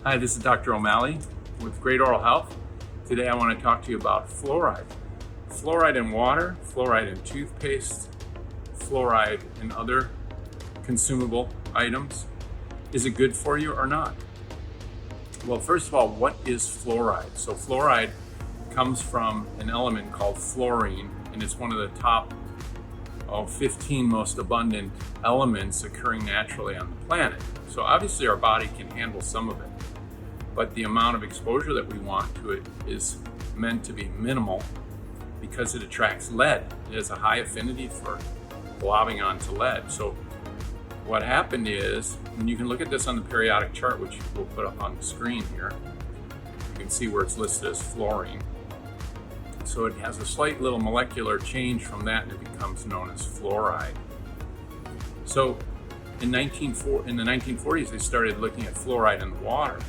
Hi, this is Dr. O'Malley with Great Oral Health. Today I want to talk to you about fluoride. Fluoride in water, fluoride in toothpaste, fluoride in other consumable items. Is it good for you or not? Well, first of all, what is fluoride? So fluoride comes from an element called fluorine, and it's one of the top 15 most abundant elements occurring naturally on the planet. So obviously our body can handle some of it, but the amount of exposure that we want to it is meant to be minimal because it attracts lead. It has a high affinity for globbing onto lead. So what happened is, and you can look at this on the periodic chart, which we'll put up on the screen here, you can see where it's listed as fluorine. So it has a slight little molecular change from that and it becomes known as fluoride. So in the 1940s, they started looking at fluoride in the water.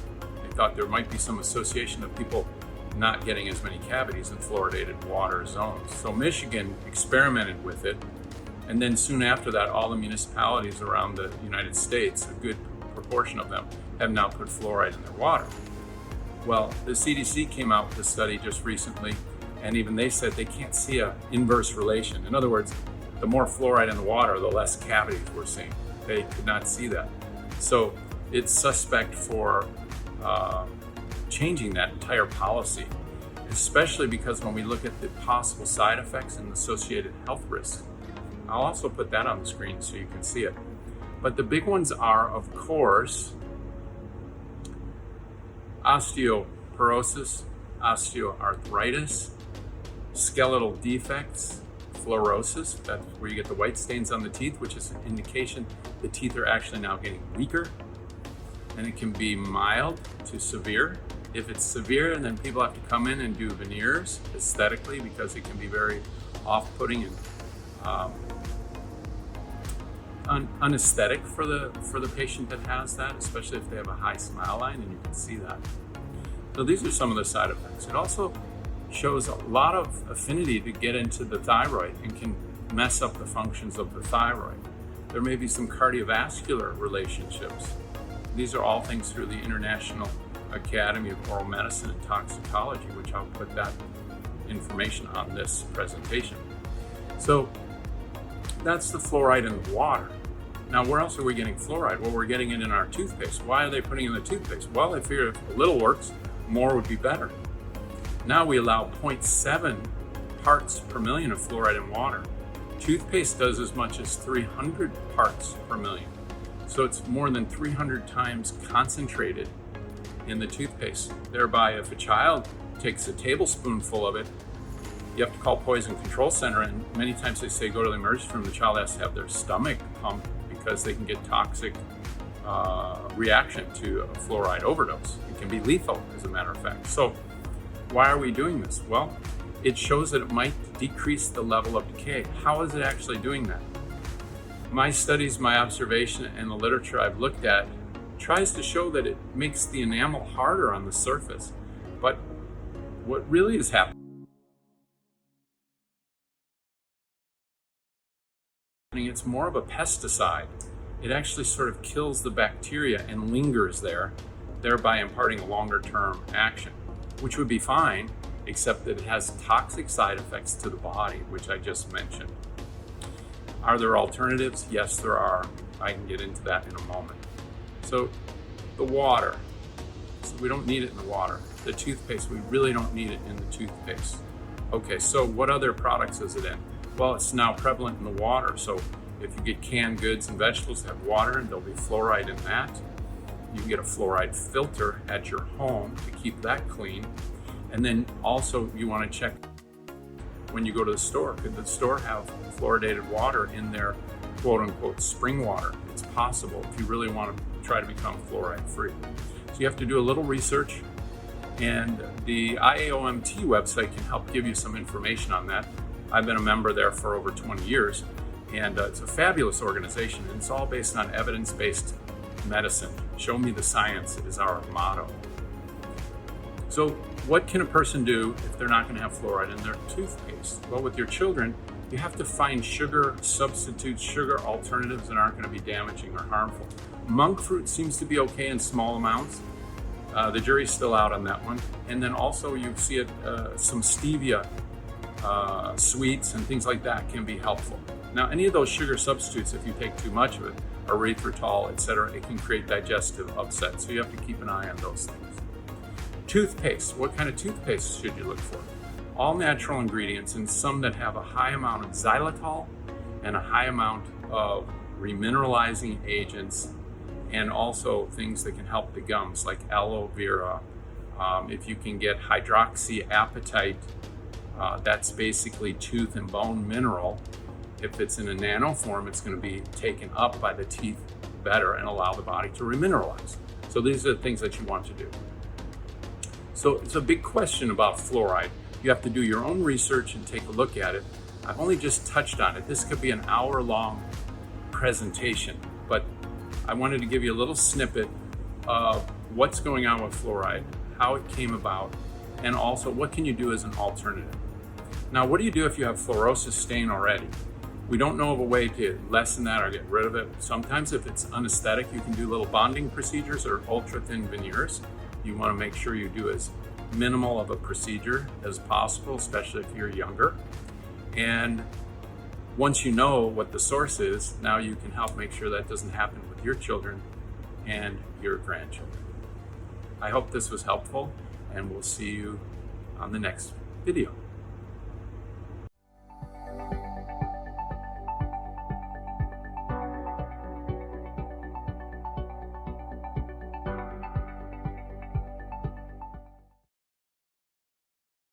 They thought there might be some association of people not getting as many cavities in fluoridated water zones. So Michigan experimented with it, and then soon after that, all the municipalities around the United States, a good proportion of them, have now put fluoride in their water. Well, the CDC came out with a study just recently, and even they said they can't see an inverse relation. In other words, the more fluoride in the water, the less cavities we're seeing. They could not see that. So it's suspect for changing that entire policy, especially because when we look at the possible side effects and associated health risks. I'll also put that on the screen so you can see it. But the big ones are, of course, osteoporosis, osteoarthritis, skeletal defects, fluorosis, that's where you get the white stains on the teeth, which is an indication the teeth are actually now getting weaker. And it can be mild to severe. If it's severe, then people have to come in and do veneers aesthetically because it can be very off-putting and unaesthetic for the patient that has that, especially if they have a high smile line, and you can see that. So these are some of the side effects. It also shows a lot of affinity to get into the thyroid and can mess up the functions of the thyroid. There may be some cardiovascular relationships. These are all things through the International Academy of Oral Medicine and Toxicology, which I'll put that information on this presentation. So that's the fluoride in the water. Now, where else are we getting fluoride? Well, we're getting it in our toothpaste. Why are they putting it in the toothpaste? Well, they figure if a little works, more would be better. Now we allow 0.7 parts per million of fluoride in water. Toothpaste does as much as 300 parts per million. So it's more than 300 times concentrated in the toothpaste. Thereby, if a child takes a tablespoonful of it, you have to call Poison Control Center, and many times they say go to the emergency room. The child has to have their stomach pumped because they can get toxic reaction to a fluoride overdose. It can be lethal, as a matter of fact. So why are we doing this? Well, it shows that it might decrease the level of decay. How is it actually doing that? My studies, my observation, and the literature I've looked at tries to show that it makes the enamel harder on the surface. But what really is happening, it's more of a pesticide. It actually sort of kills the bacteria and lingers there, thereby imparting a longer term action, which would be fine, except that it has toxic side effects to the body, which I just mentioned. Are there alternatives? Yes, there are. I can get into that in a moment. So the water, so we don't need it in the water. The toothpaste, we really don't need it in the toothpaste. Okay, so what other products is it in? Well, it's now prevalent in the water. So if you get canned goods and vegetables that have water, there'll be fluoride in that. You can get a fluoride filter at your home to keep that clean. And then also you want to check when you go to the store. Could the store have fluoridated water in their quote unquote spring water? It's possible if you really want to try to become fluoride free. So you have to do a little research, and the IAOMT website can help give you some information on that. I've been a member there for over 20 years, and it's a fabulous organization, and it's all based on evidence-based medicine. Show me the science is our motto. So what can a person do if they're not going to have fluoride in their toothpaste? Well, with your children, you have to find sugar substitutes, sugar alternatives that aren't going to be damaging or harmful. Monk fruit seems to be okay in small amounts. The jury's still out on that one. And then also you see it, some stevia sweets and things like that can be helpful. Now, any of those sugar substitutes, if you take too much of it, erythritol, etc., it can create digestive upset. So you have to keep an eye on those things. Toothpaste. What kind of toothpaste should you look for? All natural ingredients and some that have a high amount of xylitol and a high amount of remineralizing agents, and also things that can help the gums like aloe vera. If you can get hydroxyapatite, that's basically tooth and bone mineral. If it's in a nano form, it's going to be taken up by the teeth better and allow the body to remineralize. So these are the things that you want to do. So it's a big question about fluoride. You have to do your own research and take a look at it. I've only just touched on it. This could be an hour-long presentation, but I wanted to give you a little snippet of what's going on with fluoride, how it came about, and also what can you do as an alternative. Now, what do you do if you have fluorosis stain already? We don't know of a way to lessen that or get rid of it. Sometimes if it's anesthetic, you can do little bonding procedures or ultra-thin veneers. You want to make sure you do as minimal of a procedure as possible, especially if you're younger. And once you know what the source is, now you can help make sure that doesn't happen with your children and your grandchildren. I hope this was helpful, and we'll see you on the next video.